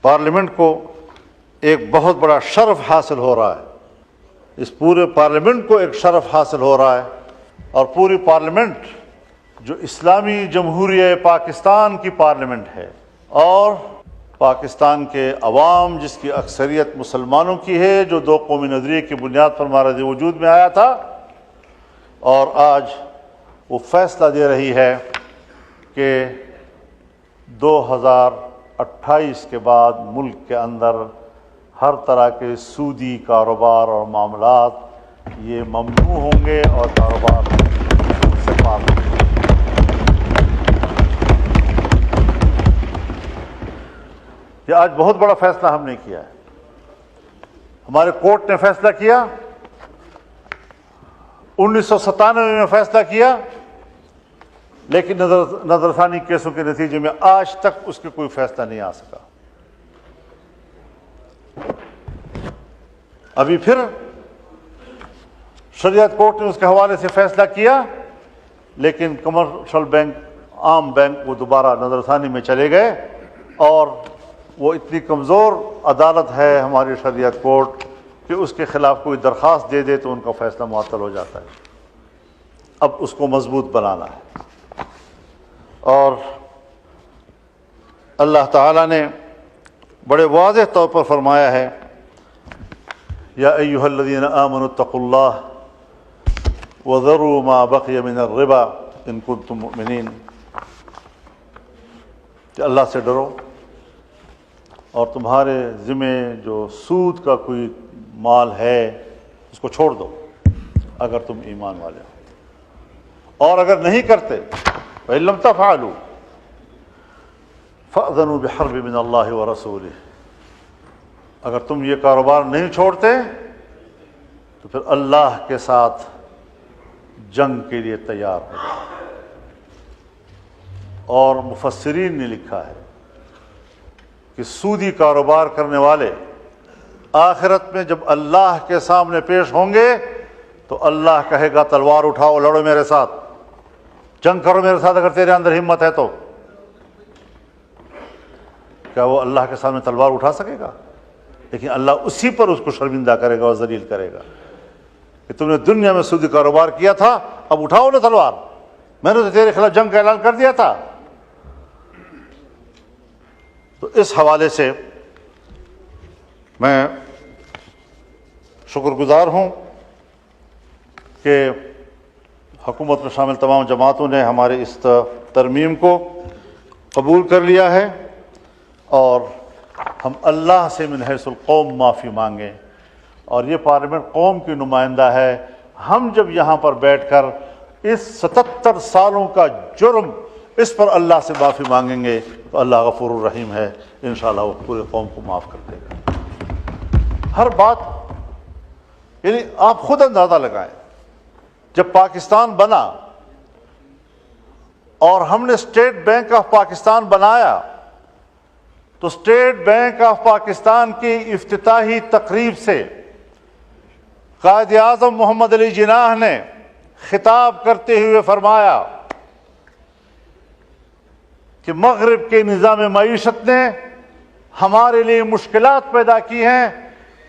Parliament کو ایک بہت بڑا شرف حاصل ہو رہا ہے، اس پورے پارلیمنٹ کو ایک شرف حاصل ہو رہا ہے، اور پوری پارلیمنٹ جو اسلامی جمہوریہ پاکستان کی پارلیمنٹ ہے، اور پاکستان کے عوام جس کی اکثریت مسلمانوں کی ہے، جو دو قومی نظریے کی بنیاد پر ہمارا وجود میں آیا تھا، اور آج وہ فیصلہ دے رہی ہے کہ 2028 کے بعد ملک کے اندر ہر طرح کے سودی کاروبار اور معاملات یہ ممنوع ہوں گے اور کاروبار سے پاک ہوں گے۔ یہ آج بہت بڑا فیصلہ ہم نے کیا ہے۔ ہمارے کورٹ نے فیصلہ کیا، 1997 میں فیصلہ کیا، لیکن نظر ثانی کیسوں کے نتیجے میں آج تک اس کے کوئی فیصلہ نہیں آ سکا۔ ابھی پھر شریعت کورٹ نے اس کے حوالے سے فیصلہ کیا، لیکن کمرشل بینک، عام بینک، وہ دوبارہ نظر ثانی میں چلے گئے، اور وہ اتنی کمزور عدالت ہے ہماری شریعت کورٹ کہ اس کے خلاف کوئی درخواست دے دے تو ان کا فیصلہ معطل ہو جاتا ہے۔ اب اس کو مضبوط بنانا ہے، اور اللہ تعالیٰ نے بڑے واضح طور پر فرمایا ہے، یا ایھا الذین آمنوا اتقوا اللہ وذروا ما بقی من الربا ان کنتم مؤمنین، کہ اللہ سے ڈرو اور تمہارے ذمے جو سود کا کوئی مال ہے اس کو چھوڑ دو اگر تم ایمان والے ہو، اور اگر نہیں کرتے فإن لم تفعلوا فأذنوا بحرب من اللہ ورسولہ، اگر تم یہ کاروبار نہیں چھوڑتے تو پھر اللہ کے ساتھ جنگ کے لیے تیار ہو جاؤ۔ اور مفسرین نے لکھا ہے کہ سودی کاروبار کرنے والے آخرت میں جب اللہ کے سامنے پیش ہوں گے تو اللہ کہے گا تلوار اٹھاؤ، لڑو میرے ساتھ، جنگ کرو میرے ساتھ اگر تیرے اندر ہمت ہے تو۔ کیا وہ اللہ کے سامنے تلوار اٹھا سکے گا؟ لیکن اللہ اسی پر اس کو شرمندہ کرے گا اور ذلیل کرے گا کہ تم نے دنیا میں سودی کاروبار کیا تھا، اب اٹھاؤ نا تلوار، میں نے تو تیرے خلاف جنگ کا اعلان کر دیا تھا۔ تو اس حوالے سے میں شکر گزار ہوں کہ حکومت میں شامل تمام جماعتوں نے ہمارے اس ترمیم کو قبول کر لیا ہے، اور ہم اللہ سے من حیث القوم معافی مانگیں، اور یہ پارلیمنٹ قوم کی نمائندہ ہے۔ ہم جب یہاں پر بیٹھ کر اس 77 سالوں کا جرم اس پر اللہ سے معافی مانگیں گے تو اللہ غفور الرحیم ہے، انشاءاللہ وہ پورے قوم کو معاف کر دے گا۔ ہر بات، یعنی آپ خود اندازہ لگائیں، جب پاکستان بنا اور ہم نے اسٹیٹ بینک آف پاکستان بنایا تو اسٹیٹ بینک آف پاکستان کی افتتاحی تقریب سے قائد اعظم محمد علی جناح نے خطاب کرتے ہوئے فرمایا کہ مغرب کے نظام معیشت نے ہمارے لیے مشکلات پیدا کی ہیں،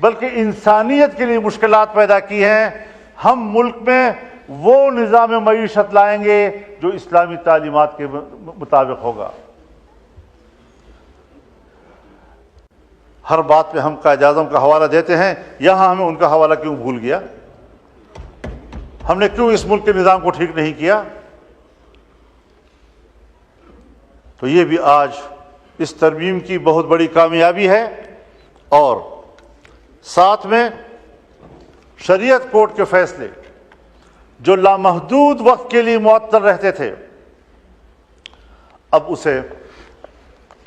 بلکہ انسانیت کے لیے مشکلات پیدا کی ہیں۔ ہم ملک میں وہ نظام معیشت لائیں گے جو اسلامی تعلیمات کے مطابق ہوگا۔ ہر بات پہ ہم قائد اعظم کا حوالہ دیتے ہیں، یہاں ہمیں ان کا حوالہ کیوں بھول گیا؟ ہم نے کیوں اس ملک کے نظام کو ٹھیک نہیں کیا؟ تو یہ بھی آج اس ترمیم کی بہت بڑی کامیابی ہے، اور ساتھ میں شریعت کورٹ کے فیصلے جو لامحدود وقت کے لیے معطل رہتے تھے، اب اسے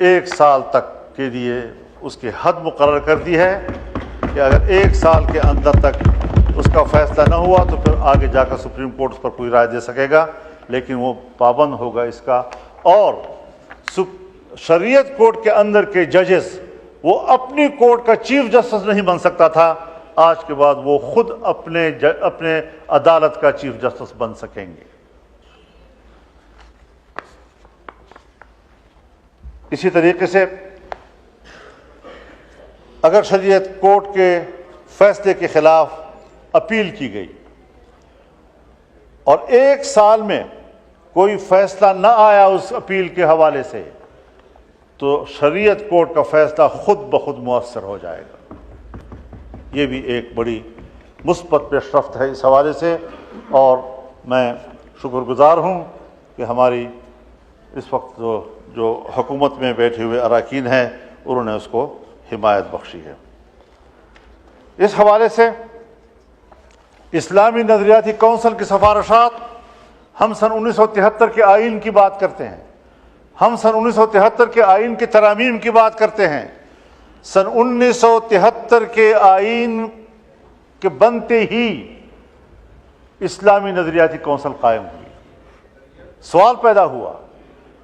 1 سال تک کے لیے اس کی حد مقرر کر دی ہے کہ اگر 1 سال کے اندر تک اس کا فیصلہ نہ ہوا تو پھر آگے جا کر سپریم کورٹ اس پر کوئی رائے دے سکے گا، لیکن وہ پابند ہوگا اس کا۔ اور شریعت کورٹ کے اندر کے ججز، وہ اپنی کورٹ کا چیف جسٹس نہیں بن سکتا تھا، آج کے بعد وہ خود اپنے عدالت کا چیف جسٹس بن سکیں گے۔ اسی طریقے سے اگر شریعت کورٹ کے فیصلے کے خلاف اپیل کی گئی اور 1 سال میں کوئی فیصلہ نہ آیا اس اپیل کے حوالے سے، تو شریعت کورٹ کا فیصلہ خود بخود مؤثر ہو جائے گا۔ یہ بھی ایک بڑی مثبت پیش رفت ہے اس حوالے سے، اور میں شکر گزار ہوں کہ ہماری اس وقت جو حکومت میں بیٹھے ہوئے اراکین ہیں انہوں نے اس کو حمایت بخشی ہے۔ اس حوالے سے اسلامی نظریاتی کونسل کی سفارشات ہم سن 1973 کے آئین کی بات کرتے ہیں، ہم سن 1973 کے آئین کی ترامیم کی بات کرتے ہیں۔ سن 1973 کے آئین کے بنتے ہی اسلامی نظریاتی کونسل قائم ہوئی۔ سوال پیدا ہوا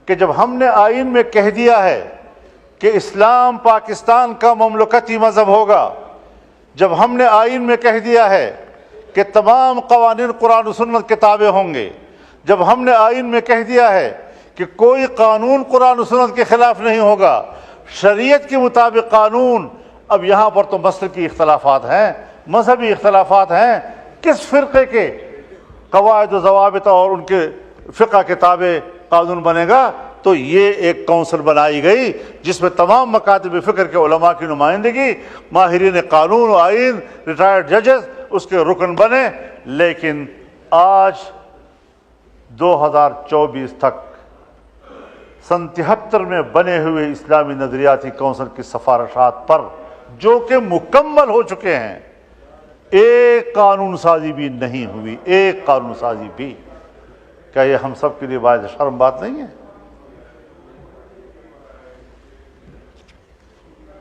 کہ جب ہم نے آئین میں کہہ دیا ہے کہ اسلام پاکستان کا مملکتی مذہب ہوگا، جب ہم نے آئین میں کہہ دیا ہے کہ تمام قوانین قرآن و سنت کے تابع ہوں گے، جب ہم نے آئین میں کہہ دیا ہے کہ کوئی قانون قرآن و سنت کے خلاف نہیں ہوگا، شریعت کے مطابق قانون، اب یہاں پر تو مسلکی اختلافات ہیں، مذہبی اختلافات ہیں، کس فرقے کے قواعد و ضوابط اور ان کے فقہ کے تابع قانون بنے گا؟ تو یہ ایک کونسل بنائی گئی جس میں تمام مکاتب فکر کے علماء کی نمائندگی، ماہرین قانون و آئین، ریٹائرڈ ججز اس کے رکن بنے۔ لیکن آج 2024 تک سن 73 میں بنے ہوئے اسلامی نظریاتی کونسل کی سفارشات پر جو کہ مکمل ہو چکے ہیں، ایک قانون سازی بھی نہیں ہوئی، ایک قانون سازی بھی۔ کیا یہ ہم سب کے لیے باعث شرم بات نہیں ہے؟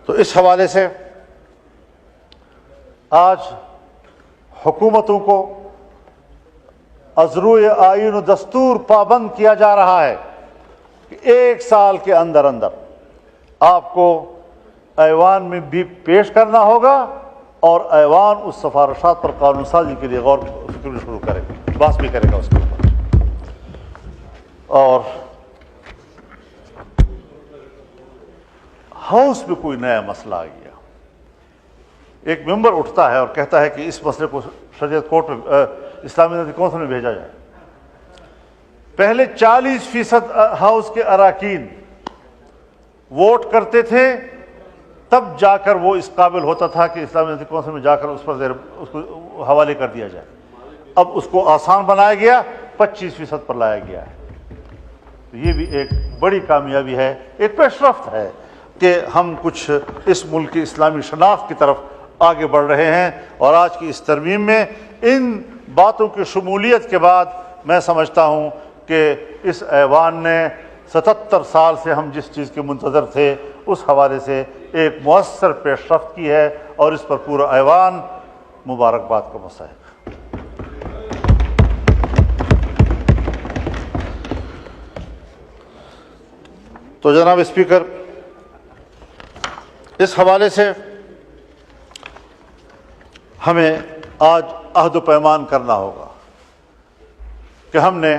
تو اس حوالے سے آج حکومتوں کو از روئے آئین و دستور پابند کیا جا رہا ہے کہ 1 سال کے اندر اندر آپ کو ایوان میں بھی پیش کرنا ہوگا، اور ایوان اس سفارشات پر قانون سازی کے لیے غور و فکر بھی شروع کرے گا، بحث بھی کرے گا اس کے اوپر۔ اور ہاؤس میں کوئی نیا مسئلہ آ گیا، ایک ممبر اٹھتا ہے اور کہتا ہے کہ اس مسئلے کو شریعت کورٹ میں، اسلامی نظریاتی کونسل میں بھیجا جائے۔ پہلے 40% ہاؤس کے اراکین ووٹ کرتے تھے، تب جا کر وہ اس قابل ہوتا تھا کہ اسلامی نظریاتی کونسل میں جا کر اس کو حوالے کر دیا جائے۔ اب اس کو آسان بنایا گیا، 25% پر لایا گیا ہے۔ تو یہ بھی ایک بڑی کامیابی ہے، ایک پیش رفت ہے کہ ہم کچھ اس ملک کی اسلامی شناخت کی طرف آگے بڑھ رہے ہیں۔ اور آج کی اس ترمیم میں ان باتوں کی شمولیت کے بعد میں سمجھتا ہوں کہ اس ایوان نے 77 سال سے ہم جس چیز کے منتظر تھے اس حوالے سے ایک مؤثر پیش رفت کی ہے، اور اس پر پورا ایوان مبارکباد کا مستحق ہے۔ تو جناب اسپیکر، اس حوالے سے ہمیں آج عہد و پیمان کرنا ہوگا کہ ہم نے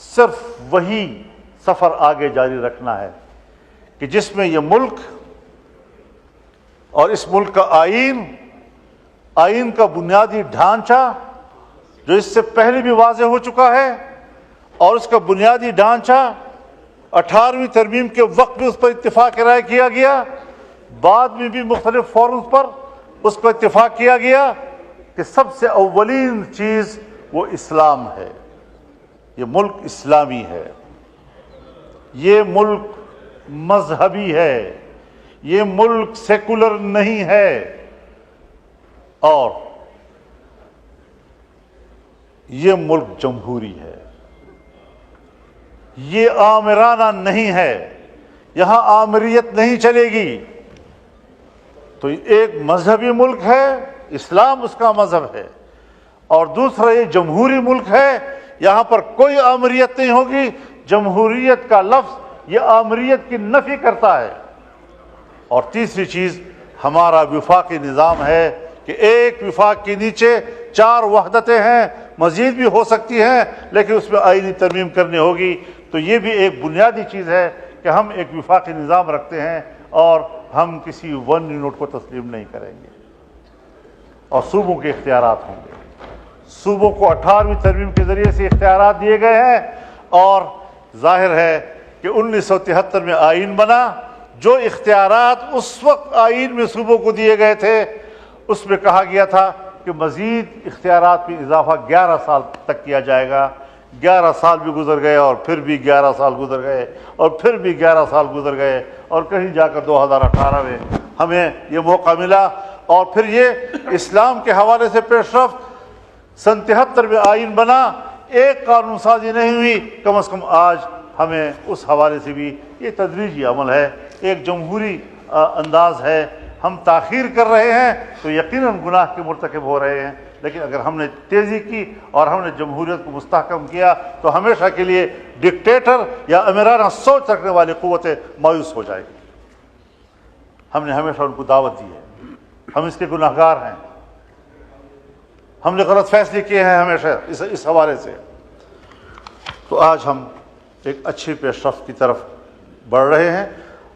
صرف وہی سفر آگے جاری رکھنا ہے کہ جس میں یہ ملک اور اس ملک کا آئین کا بنیادی ڈھانچہ جو اس سے پہلے بھی واضح ہو چکا ہے، اور اس کا بنیادی ڈھانچہ 18ویں ترمیم کے وقت بھی اس پر اتفاق رائے کیا گیا، بعد میں بھی مختلف فورمز پر اس پر اتفاق کیا گیا کہ سب سے اولین چیز وہ اسلام ہے۔ یہ ملک اسلامی ہے، یہ ملک مذہبی ہے، یہ ملک سیکولر نہیں ہے، اور یہ ملک جمہوری ہے، یہ آمرانہ نہیں ہے، یہاں آمریت نہیں چلے گی۔ تو ایک مذہبی ملک ہے، اسلام اس کا مذہب ہے، اور دوسرا یہ جمہوری ملک ہے، یہاں پر کوئی آمریت نہیں ہوگی۔ جمہوریت کا لفظ یہ آمریت کی نفی کرتا ہے۔ اور تیسری چیز ہمارا وفاقی نظام ہے کہ ایک وفاق کے نیچے 4 وحدتیں ہیں، مزید بھی ہو سکتی ہیں، لیکن اس میں آئینی ترمیم کرنی ہوگی۔ تو یہ بھی ایک بنیادی چیز ہے کہ ہم ایک وفاقی نظام رکھتے ہیں، اور ہم کسی ون یونٹ کو تسلیم نہیں کریں گے اور صوبوں کے اختیارات ہوں گے۔ صوبوں کو 18ویں ترمیم کے ذریعے سے اختیارات دیے گئے ہیں اور ظاہر ہے کہ 1973 میں آئین بنا، جو اختیارات اس وقت آئین میں صوبوں کو دیے گئے تھے اس میں کہا گیا تھا کہ مزید اختیارات میں اضافہ 11 سال تک کیا جائے گا۔ 11 سال بھی گزر گئے اور پھر بھی 11 سال گزر گئے اور پھر بھی 11 سال گزر گئے اور کہیں جا کر 2018 میں ہمیں یہ موقع ملا اور پھر یہ اسلام کے حوالے سے پیش رفت۔ سن 73 میں آئین بنا، ایک قانون سازی نہیں ہوئی، کم از کم آج ہمیں اس حوالے سے بھی یہ تدریجی عمل ہے، ایک جمہوری انداز ہے۔ ہم تاخیر کر رہے ہیں تو یقیناً گناہ کے مرتکب ہو رہے ہیں، لیکن اگر ہم نے تیزی کی اور ہم نے جمہوریت کو مستحکم کیا تو ہمیشہ کے لیے ڈکٹیٹر یا امیرانہ سوچ رکھنے والی قوتیں مایوس ہو جائیں گی۔ ہم نے ہمیشہ ان کو دعوت دی ہے، ہم اس کے گناہگار ہیں، ہم نے غلط فیصلے کیے ہیں ہمیشہ اس حوالے سے۔ تو آج ہم ایک اچھی پیش رفت کی طرف بڑھ رہے ہیں۔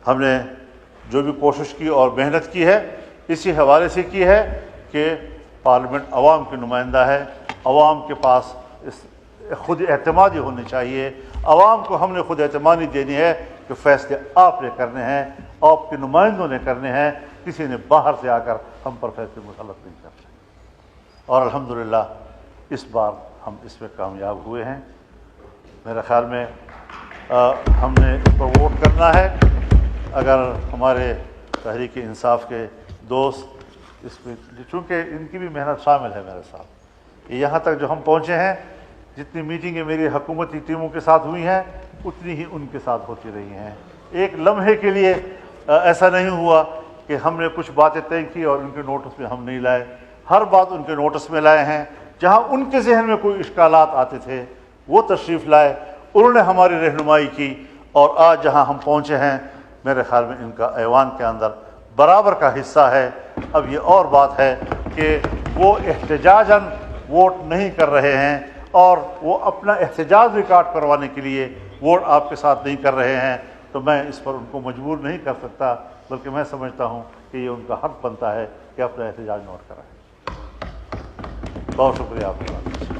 ہم نے جو بھی کوشش کی اور محنت کی ہے اسی حوالے سے کی ہے کہ پارلیمنٹ عوام کی نمائندہ ہے، عوام کے پاس خود اعتمادی ہونی چاہیے، عوام کو ہم نے خود اعتمادی دینی ہے کہ فیصلے آپ نے کرنے ہیں، آپ کے نمائندوں نے کرنے ہیں، کسی نے باہر سے آ کر ہم پر فیصلے مسلط نہیں کرتے۔ اور الحمدللہ اس بار ہم اس میں کامیاب ہوئے ہیں۔ میرے خیال میں ہم نے اس پر ووٹ کرنا ہے۔ اگر ہمارے تحریک انصاف کے دوست اس میں، چونکہ ان کی بھی محنت شامل ہے میرے ساتھ، یہاں تک جو ہم پہنچے ہیں، جتنی میٹنگیں میری حکومتی ٹیموں کے ساتھ ہوئی ہیں اتنی ہی ان کے ساتھ ہوتی رہی ہیں۔ ایک لمحے کے لیے ایسا نہیں ہوا کہ ہم نے کچھ باتیں طے کی اور ان کے نوٹس میں ہم نہیں لائے، ہر بات ان کے نوٹس میں لائے ہیں۔ جہاں ان کے ذہن میں کوئی اشکالات آتے تھے وہ تشریف لائے، انہوں نے ہماری رہنمائی کی، اور آج جہاں ہم پہنچے ہیں میرے خیال میں ان کا ایوان کے اندر برابر کا حصہ ہے۔ اب یہ اور بات ہے کہ وہ احتجاجاً ووٹ نہیں کر رہے ہیں اور وہ اپنا احتجاج ریکارڈ کروانے کے لیے ووٹ آپ کے ساتھ نہیں کر رہے ہیں، تو میں اس پر ان کو مجبور نہیں کر سکتا، بلکہ میں سمجھتا ہوں کہ یہ ان کا حق بنتا ہے کہ اپنا احتجاج نوٹ کرائیں۔ بہت شکریہ آپ کا۔